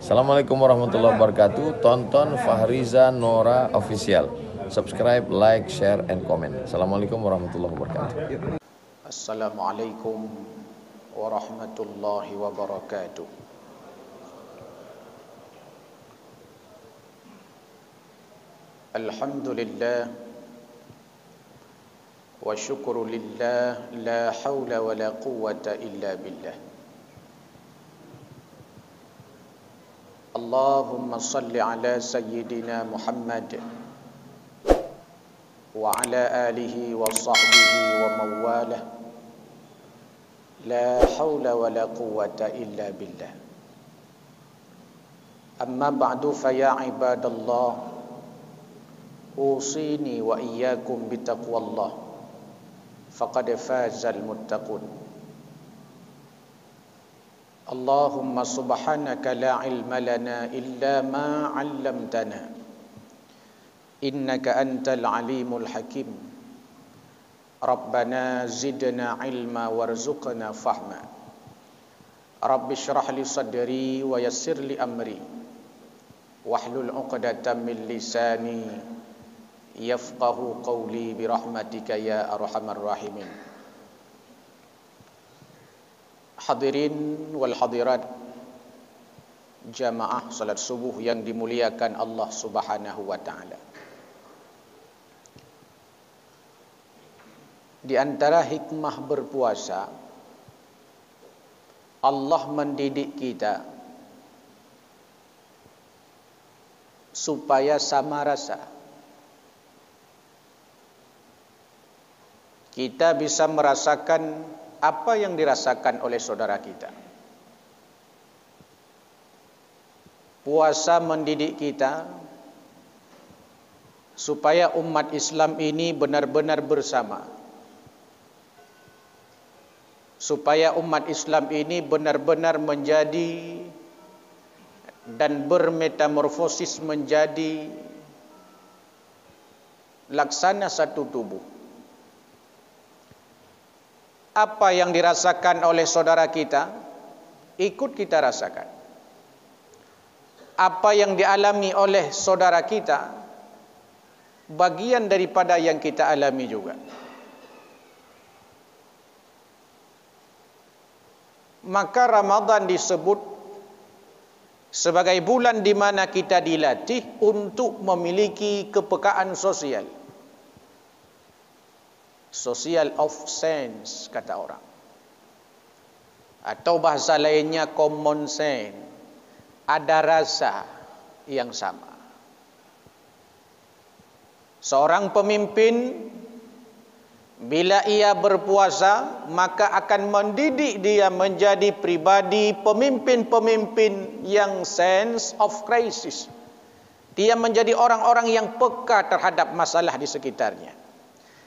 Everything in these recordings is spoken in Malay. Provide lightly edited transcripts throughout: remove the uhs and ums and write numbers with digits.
Assalamualaikum warahmatullahi wabarakatuh. Tonton Fahriza Nora Official. Subscribe, like, share, and comment. Assalamualaikum warahmatullahi wabarakatuh. Assalamualaikum warahmatullahi wabarakatuh. Alhamdulillah wa syukru lillah, la hawla wa la quwwata illa billah. Allahumma salli ala sayyidina Muhammad wa ala alihi wa sahbihi wa mawalah. La hawla wa la quwwata illa billah. Amma ba'du fa ya ibadallah, usini wa iyyakum bitaqwallah, faqad fazal muttaqun. Allahumma subhanaka la ilma lana illa ma 'allamtana, innaka antal alimul hakim. Rabbana zidna ilma warzuqna fahma. Rabbi shrah li sadri wa yassir li amri wahlul 'uqdatam min lisani yafqahu qawli bi rahmatika ya arhamar rahimin. Hadirin wal hadirat, jamaah salat subuh yang dimuliakan Allah Subhanahu wa taala. Di antara hikmah berpuasa, Allah mendidik kita supaya sama rasa. Kita bisa merasakan apa yang dirasakan oleh saudara kita. Puasa mendidik kita supaya umat Islam ini benar-benar bersama. Supaya umat Islam ini benar-benar menjadi dan bermetamorfosis menjadi laksana satu tubuh. Apa yang dirasakan oleh saudara kita, ikut kita rasakan. Apa yang dialami oleh saudara kita, bagian daripada yang kita alami juga. Maka Ramadan disebut sebagai bulan di mana kita dilatih untuk memiliki kepekaan sosial. Social of sense, kata orang. Atau bahasa lainnya common sense. Ada rasa yang sama. Seorang pemimpin bila ia berpuasa, maka akan mendidik dia menjadi pribadi pemimpin-pemimpin yang sense of crisis. Dia menjadi orang-orang yang peka terhadap masalah di sekitarnya.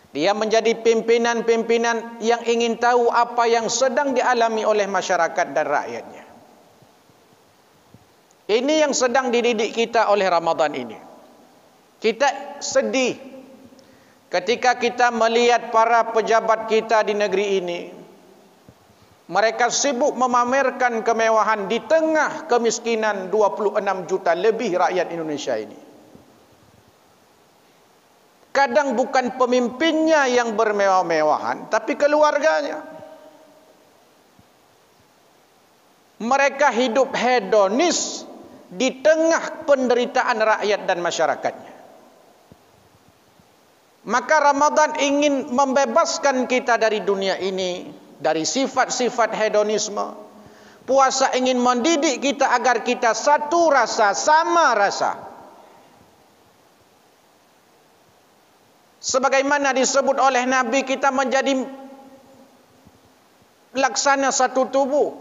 Dia menjadi pimpinan-pimpinan yang ingin tahu apa yang sedang dialami oleh masyarakat dan rakyatnya. Ini yang sedang dididik kita oleh Ramadan ini. Kita sedih ketika kita melihat para pejabat kita di negeri ini. Mereka sibuk memamerkan kemewahan di tengah kemiskinan 26 juta lebih rakyat Indonesia ini. Kadang bukan pemimpinnya yang bermewah-mewahan, tapi keluarganya. Mereka hidup hedonis di tengah penderitaan rakyat dan masyarakatnya. Maka Ramadan ingin membebaskan kita dari dunia ini, dari sifat-sifat hedonisme. Puasa ingin mendidik kita agar kita satu rasa, sama rasa. Sebagaimana disebut oleh Nabi, kita menjadi laksana satu tubuh.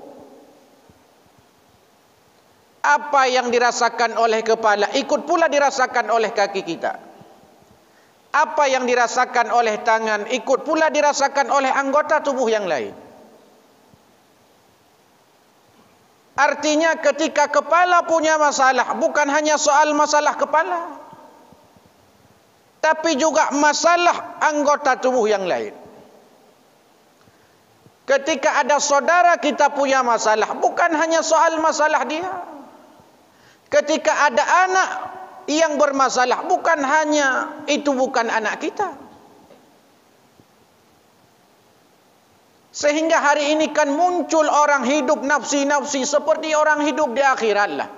Apa yang dirasakan oleh kepala, ikut pula dirasakan oleh kaki kita. Apa yang dirasakan oleh tangan, ikut pula dirasakan oleh anggota tubuh yang lain. Artinya ketika kepala punya masalah, bukan hanya soal masalah kepala, tapi juga masalah anggota tubuh yang lain. Ketika ada saudara kita punya masalah, bukan hanya soal masalah dia. Ketika ada anak yang bermasalah, bukan hanya itu bukan anak kita. Sehingga hari ini kan muncul orang hidup nafsi-nafsi seperti orang hidup di akhirat lah.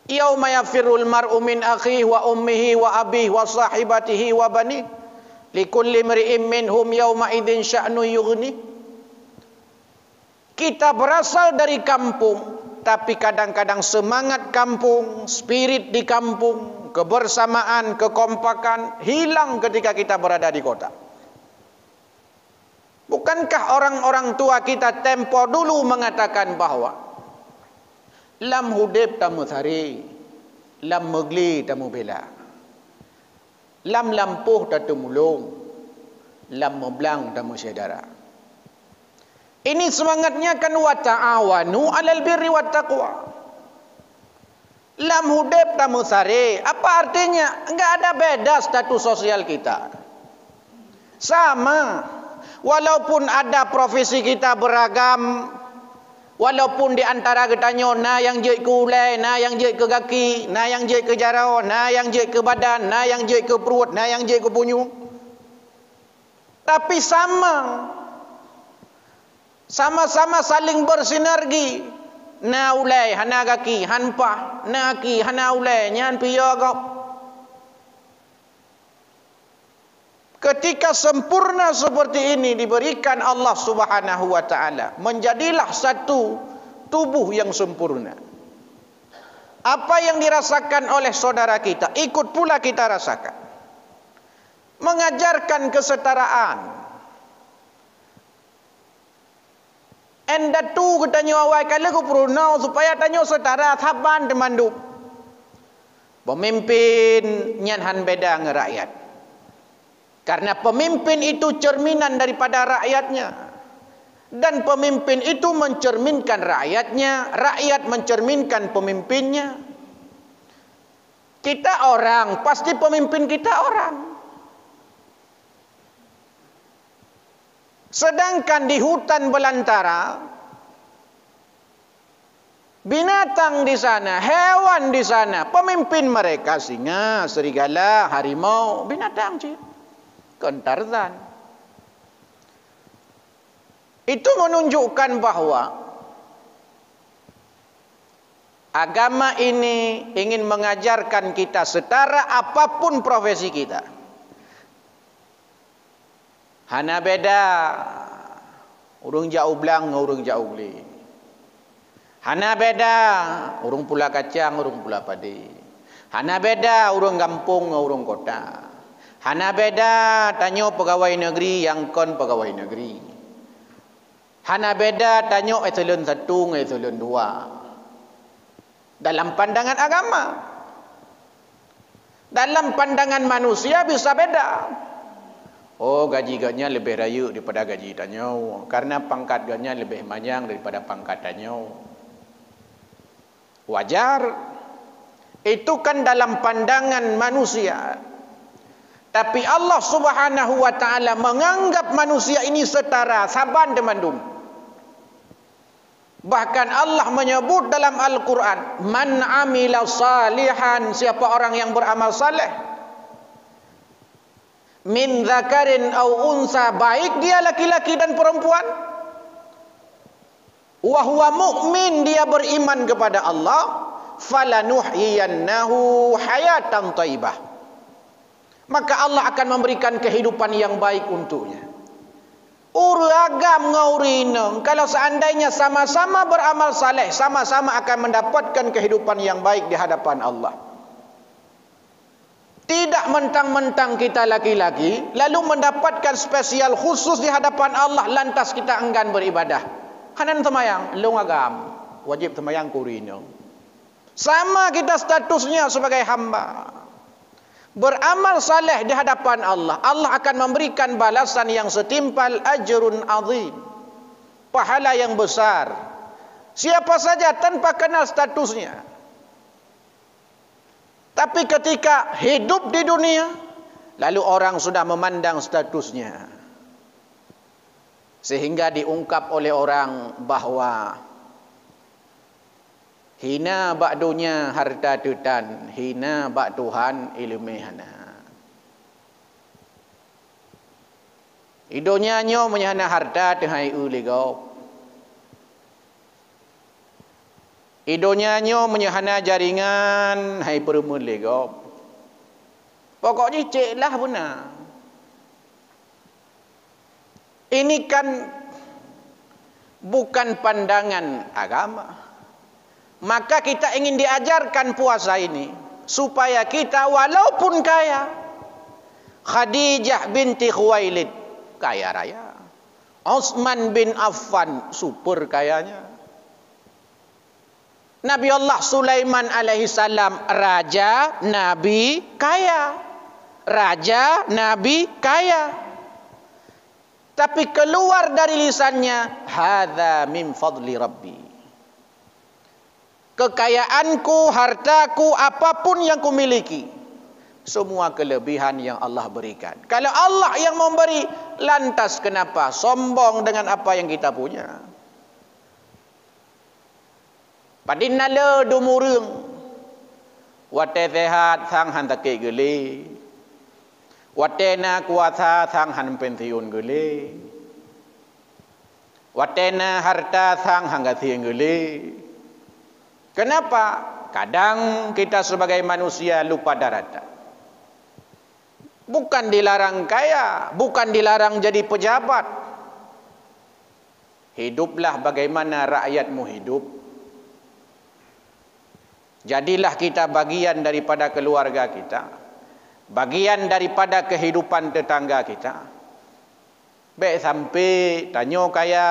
Yauma yafirul mar'u min akhihi wa ummihi wa abihi wa sahibatihi wa bani likulli imri'in minhum yauma idzin sya'nu yughni. Kita berasal dari kampung, tapi kadang-kadang semangat kampung, spirit di kampung, kebersamaan, kekompakan hilang ketika kita berada di kota. Bukankah orang-orang tua kita tempo dulu mengatakan bahwa lam hudib tamu thari, lam megli tamu bela, lam lampuh tatu mulung, lam meblang tamu saudara. Ini semangatnya kan wa ta'awanu 'alal birri wat taqwa. Lam hudib tamu thari, apa artinya? Enggak ada beda status sosial kita. Sama. Walaupun ada profesi kita beragam, walaupun di antara kita na yang jek ke ulai, na yang jek ke kaki, na yang jek ke jarau, na yang jek ke badan, na yang jek ke perut, na yang jek ke punyu. Tapi sama-sama saling bersinergi. Na ulai, hana kaki, hanpah, na kaki, hana ulai, nyan piya kau. Ketika sempurna seperti ini diberikan Allah Subhanahu wa taala, menjadilah satu tubuh yang sempurna. Apa yang dirasakan oleh saudara kita, ikut pula kita rasakan. Mengajarkan kesetaraan. Enda tu kita nyawai kali ku purunau supaya tanyo setara thaban demanduk. Pemimpin nyanhan beda ngerakyat. Karena pemimpin itu cerminan daripada rakyatnya. Dan pemimpin itu mencerminkan rakyatnya. Rakyat mencerminkan pemimpinnya. Kita orang, pasti pemimpin kita orang. Sedangkan di hutan belantara, binatang di sana, hewan di sana, pemimpin mereka singa, serigala, harimau, binatang cik. Tarzan. Itu menunjukkan bahwa agama ini ingin mengajarkan kita setara apapun profesi kita. Hana beda urang jauh belang, urang jauh beli. Hana beda urang pula kacang, urang pula padi. Hana beda urang kampung, urang kota. Hana beda tanyo pegawai negeri yang kon pegawai negeri. Hana beda tanyo eselon 1 dengan eselon 2. Dalam pandangan agama. Dalam pandangan manusia bisa beda. Oh, gaji ganya lebih rayu daripada gaji tanyo. Karena pangkat ganya lebih panjang daripada pangkat tanyo. Wajar. Itu kan dalam pandangan manusia. Tapi Allah Subhanahu wa taala menganggap manusia ini setara, saban demandum. Bahkan Allah menyebut dalam Al-Quran, man amila salihan, siapa orang yang beramal saleh, min dzakarin au unsa, baik dia laki-laki dan perempuan, wa huwa mu'min, dia beriman kepada Allah, falanuhyiyannahu hayatan thayyibah, maka Allah akan memberikan kehidupan yang baik untuknya. Uragam ngaurineng, kalau seandainya sama-sama beramal saleh, sama-sama akan mendapatkan kehidupan yang baik di hadapan Allah. Tidak mentang-mentang kita laki-laki lalu mendapatkan spesial khusus di hadapan Allah lantas kita enggan beribadah. Hanan temayang, long agam, wajib temayang kurineng. Sama kita statusnya sebagai hamba. Beramal saleh di hadapan Allah, Allah akan memberikan balasan yang setimpal, ajrun azim, pahala yang besar. Siapa saja tanpa kenal statusnya. Tapi ketika hidup di dunia, Lalu orang sudah memandang statusnya, sehingga diungkap oleh orang bahawa hina bak dunia harta tutan, hina bak Tuhan ilmu hana. Idonya nyo menyana harta tehai uligau. Idonya nyo menyana jaringan hai perumun legau. Pokoknya cek lah benar. Ini kan bukan pandangan agama. Maka kita ingin diajarkan puasa ini supaya kita walaupun kaya. Khadijah binti Khuwailid kaya raya. Utsman bin Affan super kayanya. Nabi Allah Sulaiman alaihi salam raja, nabi, kaya. Raja, nabi, kaya. Tapi keluar dari lisannya, hadza min fadli rabbi. Kekayaanku, hartaku, apapun yang kumiliki, semua kelebihan yang Allah berikan. Kalau Allah yang memberi, lantas kenapa sombong dengan apa yang kita punya? Padinala dumurung, wate sehat sang hantakai gele. Watena kuasa sang han pensiun gele. Watena harta sang hangga siang gele. Kenapa? Kadang kita sebagai manusia lupa daratan. Bukan dilarang kaya, bukan dilarang jadi pejabat. Hiduplah bagaimana rakyatmu hidup. Jadilah kita bagian daripada keluarga kita. Bagian daripada kehidupan tetangga kita. Baik sampai tanyo kaya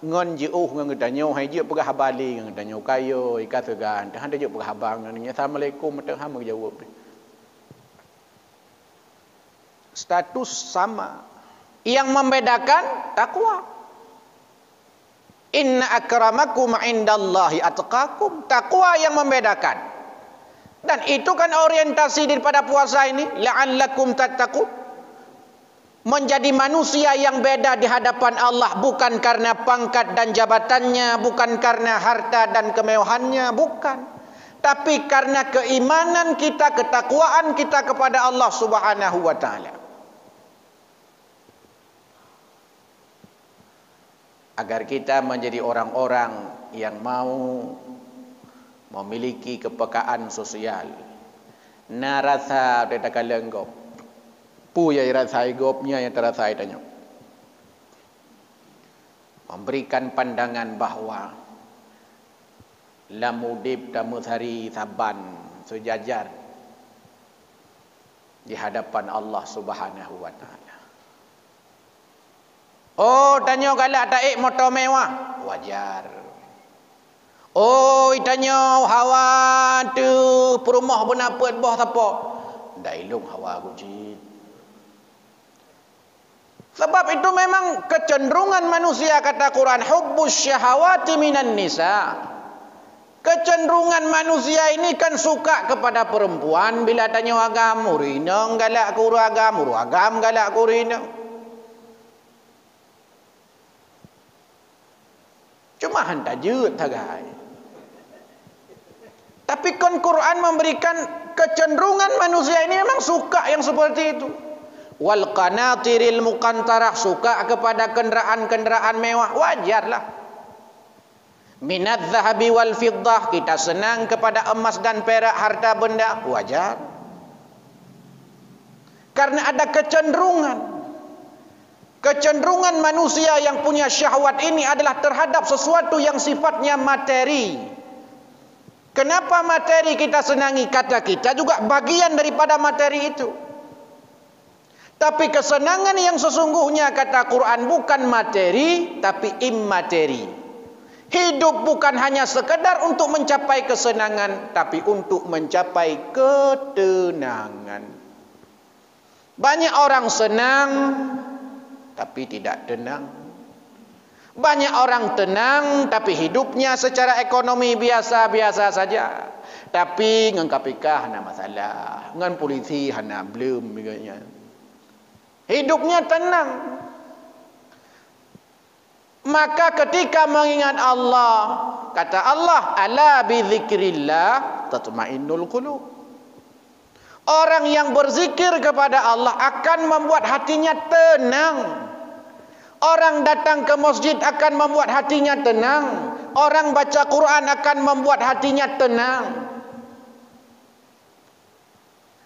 ngon jeuh ngon tanyo hai je pegah bali ngon tanyo kayo ikat segan dah je pegah abang nanya assalamualaikum mak hang jawab. Status sama. Yang membedakan takwa. Inna akramakum indallahi atqakum. Takwa yang membedakan. Dan itu kan orientasi daripada puasa ini, la'allakum tattaqun. Menjadi manusia yang beda di hadapan Allah bukan karena pangkat dan jabatannya, bukan karena harta dan kemewahannya, bukan. Tapi karena keimanan kita, ketakwaan kita kepada Allah Subhanahu wa taala. Agar kita menjadi orang-orang yang mau memiliki kepekaan sosial. Na rasa dia tak lenggop. Pu yang rasai gopnya yang terasai tanya. Memberikan pandangan bahawa lamudib tamuthari saban sejajar di hadapan Allah Subhanahu wa taala. Oh, tanya galak taik motor mewah, wajar. Oh, itanya hawa tu perumah benapet boh siapa? Dailung hawa guji. Sebab itu memang kecenderungan manusia kata Quran, hubbus syahawati minan nisa. Kecenderungan manusia ini kan suka kepada perempuan bila tanya agam murina galak kuru agam galak kurina. Cuma hendak jut tagai. Tapi kan Quran memberikan kecenderungan manusia ini memang suka yang seperti itu. Wal qanatiril muqantarah, suka kepada kenderaan-kenderaan mewah, wajarlah. Minadz zahabi wal fiddah, kita senang kepada emas dan perak, harta benda, wajar. Karena ada kecenderungan. Kecenderungan manusia yang punya syahwat ini adalah terhadap sesuatu yang sifatnya materi. Kenapa materi kita senangi? Kata kita juga bagian daripada materi itu. Tapi kesenangan yang sesungguhnya kata Quran bukan materi, tapi immateri. Hidup bukan hanya sekedar untuk mencapai kesenangan, tapi untuk mencapai ketenangan. Banyak orang senang, tapi tidak tenang. Banyak orang tenang tapi hidupnya secara ekonomi biasa-biasa saja. Tapi dengan KPK hana masalah, dengan polisi hana belum begini. Hidupnya tenang. Maka ketika mengingat Allah, kata Allah, ala bi dzikrillah tatmainnul qulub. Orang yang berzikir kepada Allah akan membuat hatinya tenang. Orang datang ke masjid akan membuat hatinya tenang. Orang baca Quran akan membuat hatinya tenang.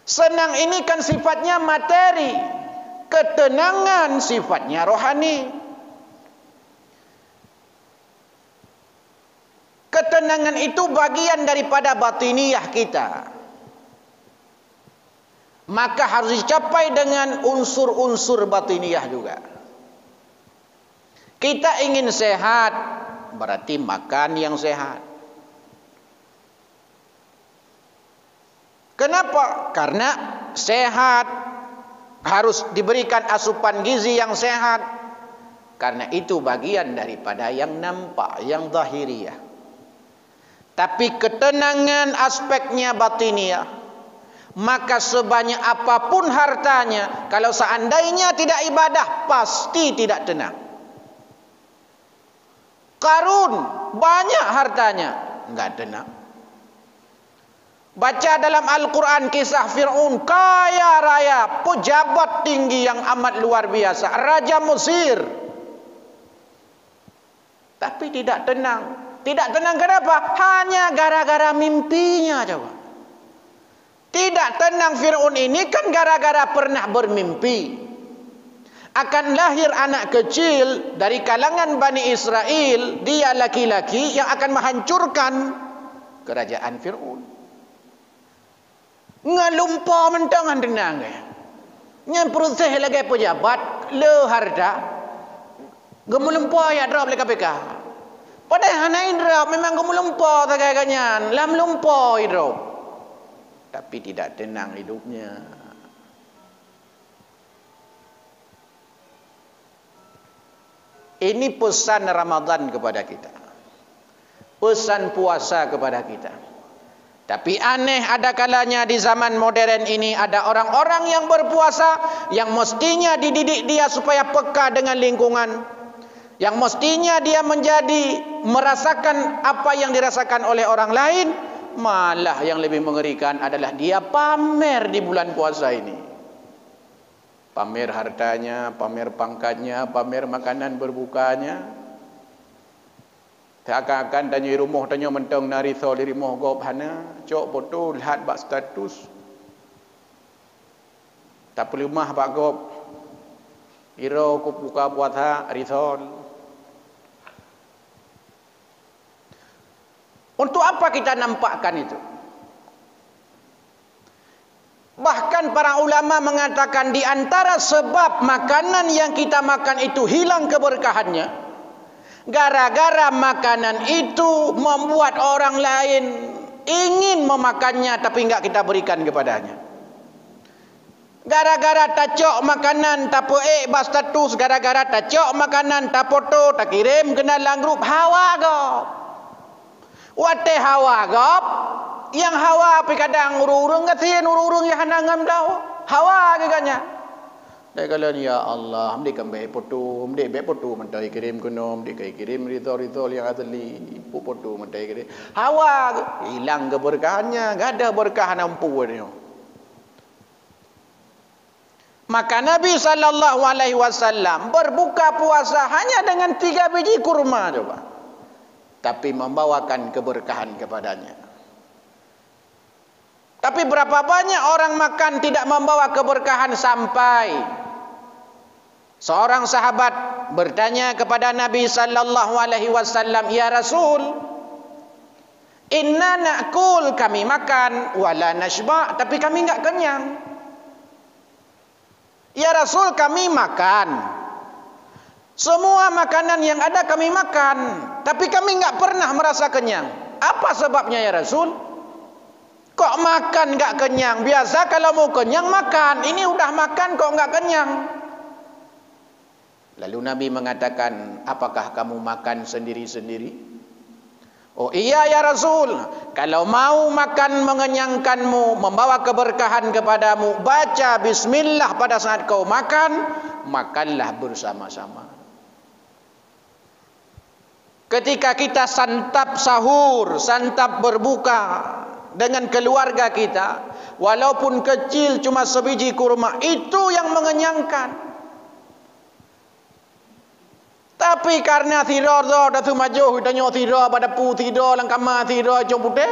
Senang ini kan sifatnya materi. Ketenangan sifatnya rohani. Ketenangan itu bagian daripada batiniyah kita. Maka harus dicapai dengan unsur-unsur batiniyah juga. Kita ingin sehat, berarti makan yang sehat. Kenapa? Karena sehat harus diberikan asupan gizi yang sehat. Karena itu bagian daripada yang nampak, yang zahiriyah. Tapi ketenangan aspeknya batiniyah. Maka sebanyak apapun hartanya, kalau seandainya tidak ibadah, pasti tidak tenang. Qarun banyak hartanya, enggak tenang. Baca dalam Al-Quran kisah Fir'aun, kaya raya, pejabat tinggi yang amat luar biasa, Raja Mesir. Tapi tidak tenang. Tidak tenang kenapa? Hanya gara-gara mimpinya coba. Tidak tenang Fir'aun ini kan gara-gara pernah bermimpi. Akan lahir anak kecil dari kalangan Bani Israel, dia laki-laki yang akan menghancurkan kerajaan Fir'aun. Ngalumpa mentangan tenang. Yang proses lagi pejabat, le harta. Gemulumpa ya drop le KPK. Padahal hana drop memang gemulumpa tagaganyan, lam lumpa drop. Tapi tidak tenang hidupnya. Ini pesan Ramadan kepada kita. Pesan puasa kepada kita. Tapi aneh ada kalanya di zaman modern ini ada orang-orang yang berpuasa yang mestinya dididik dia supaya peka dengan lingkungan. Yang mestinya dia merasakan apa yang dirasakan oleh orang lain. Malah yang lebih mengerikan adalah dia pamer di bulan puasa ini. Pamer hartanya, pamer pangkatnya, pamer makanan berbukanya. Seakan-akan tanya rumah, tanya mentang nari sol di rumah gop hana, cok foto lihat bak status. Tak perlu mah bak gop. Iro ku buka puasa risol. Untuk apa kita nampakkan itu? Bahkan para ulama mengatakan di antara sebab makanan yang kita makan itu hilang keberkahannya, gara-gara makanan itu membuat orang lain ingin memakannya tapi enggak kita berikan kepadanya. Gara-gara tacok makanan tak poek bas status, gara-gara tacok makanan tak foto tak kirim ke dalam grup hawa gop. Wate hawa gop. Yang hawa api kadang urung-urung kasihan urung-urung yang hanangam dah hawa keganya. Dia kala ya Allah, mesti kembali foto, mesti be foto mentai kirim kunom, mesti kirim ritol yang asli, foto mentai kirim. Hawa hilang keberkahannya, enggak ada berkah nampu dia. Maka Nabi sallallahu alaihi wasallam berbuka puasa hanya dengan 3 biji kurma coba. Tapi membawakan keberkahan kepadanya. Tapi berapa banyak orang makan tidak membawa keberkahan sampai seorang sahabat bertanya kepada Nabi sallallahu alaihi wasallam, "Ya Rasul, inna na'kul, kami makan wala nashba, tapi kami enggak kenyang." "Ya Rasul, kami makan. Semua makanan yang ada kami makan, tapi kami enggak pernah merasa kenyang. Apa sebabnya ya Rasul?" Kok makan enggak kenyang? Biasa kalau mau kenyang makan. Ini udah makan kok enggak kenyang. Lalu Nabi mengatakan, apakah kamu makan sendiri-sendiri? Oh iya ya Rasul, kalau mau makan mengenyangkanmu, membawa keberkahan kepadamu, baca bismillah pada saat kau makan, makanlah bersama-sama. Ketika kita santap sahur, santap berbuka dengan keluarga kita, walaupun kecil cuma sebiji kurma, itu yang mengenyangkan. Tapi karena tidur dah tu maju, tanya tidur pada pu tidur dalam kamar tidur jompude,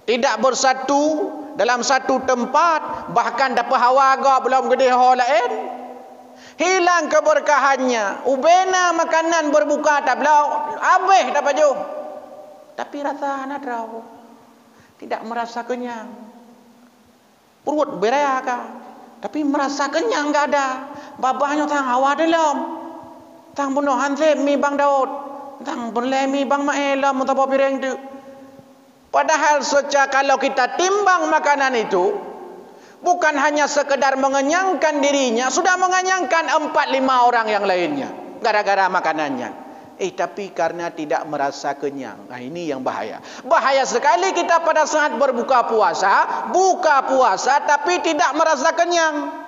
tidak bersatu dalam satu tempat, bahkan dapat hawa agak belum gede hal lain, hilang keberkahannya. Ubena makanan berbuka tak belau, habis dapat jom. Tapi rasa nak tahu, tidak merasa kenyang. Perut beraya, tapi merasa kenyang enggak ada. Babahnya tang hawa dalam. Tang bunuh hansip mi bang Daud, tang boleh mi bang Maela mutapa piring tu. Padahal secara kalau kita timbang makanan itu, bukan hanya sekedar mengenyangkan dirinya, sudah mengenyangkan 4-5 orang yang lainnya gara-gara makanannya. Tapi karena tidak merasa kenyang. Nah, ini yang bahaya. Bahaya sekali kita pada saat berbuka puasa, buka puasa tapi tidak merasa kenyang.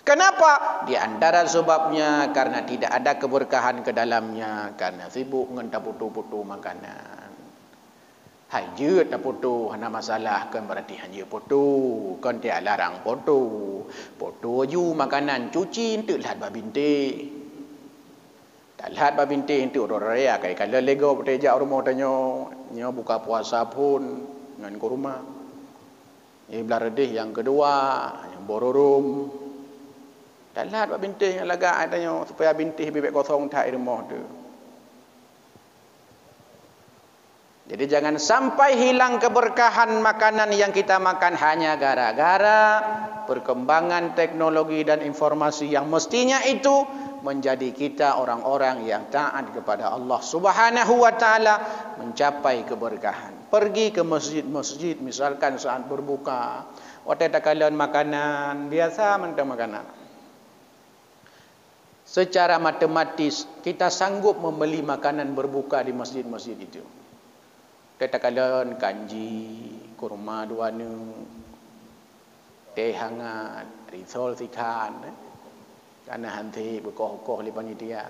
Kenapa? Di antara sebabnya karena tidak ada keberkahan ke dalamnya, karena sibuk ngentah putu-putu makanan. Hajut tak putu, hana masalah kan berarti hanya putu, kan dia larang putu. Putu ju makanan cuci untuk lihat babinte. Tak lihat babinte untuk raya kai kalau lego petejak rumah tanyo, nyo buka puasa pun dengan ke rumah. Ini beladih yang kedua, yang bororum. Tak lihat buat bintih yang lagak tanya supaya bintih bibit kosong tak rumah tu. Jadi jangan sampai hilang keberkahan makanan yang kita makan hanya gara-gara perkembangan teknologi dan informasi yang mestinya itu menjadi kita orang-orang yang taat kepada Allah Subhanahu wa taala, mencapai keberkahan. Pergi ke masjid-masjid misalkan saat berbuka, waktu takalan makanan biasa mentang makanan. Secara matematis kita sanggup membeli makanan berbuka di masjid-masjid itu. Katakanlah kanji, kurma duanu, teh hangat, risol sikan, karena hanti berkoh-koh di panitia.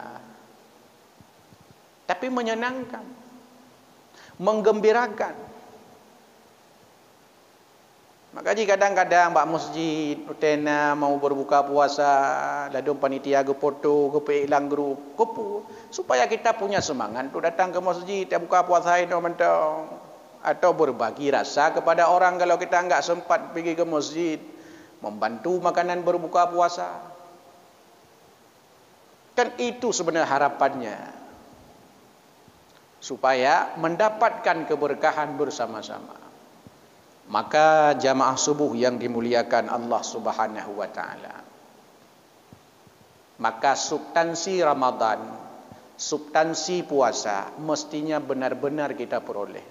Tapi menyenangkan, menggembirakan. Makanya kadang-kadang bak masjid utena mau berbuka puasa, lalu panitia ge foto, ge pelang grup, kupu supaya kita punya semangat tu datang ke masjid ya buka puasa itu mentong, atau berbagi rasa kepada orang kalau kita enggak sempat pergi ke masjid, membantu makanan berbuka puasa. Kan itu sebenarnya harapannya. Supaya mendapatkan keberkahan bersama-sama. Maka jamaah subuh yang dimuliakan Allah Subhanahu wa taala, maka substansi Ramadan, substansi puasa mestinya benar-benar kita peroleh.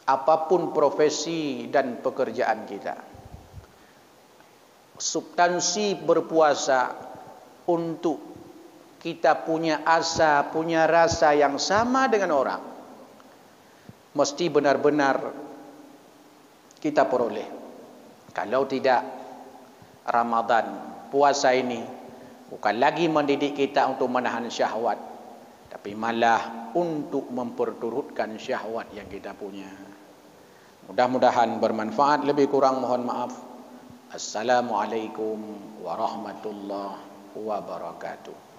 Apapun profesi dan pekerjaan kita, substansi berpuasa untuk kita punya asa, punya rasa yang sama dengan orang, mesti benar-benar kita peroleh. Kalau tidak, Ramadan, puasa ini bukan lagi mendidik kita untuk menahan syahwat, tapi malah untuk memperturutkan syahwat yang kita punya. Mudah-mudahan bermanfaat, lebih kurang mohon maaf. Assalamualaikum warahmatullahi wabarakatuh.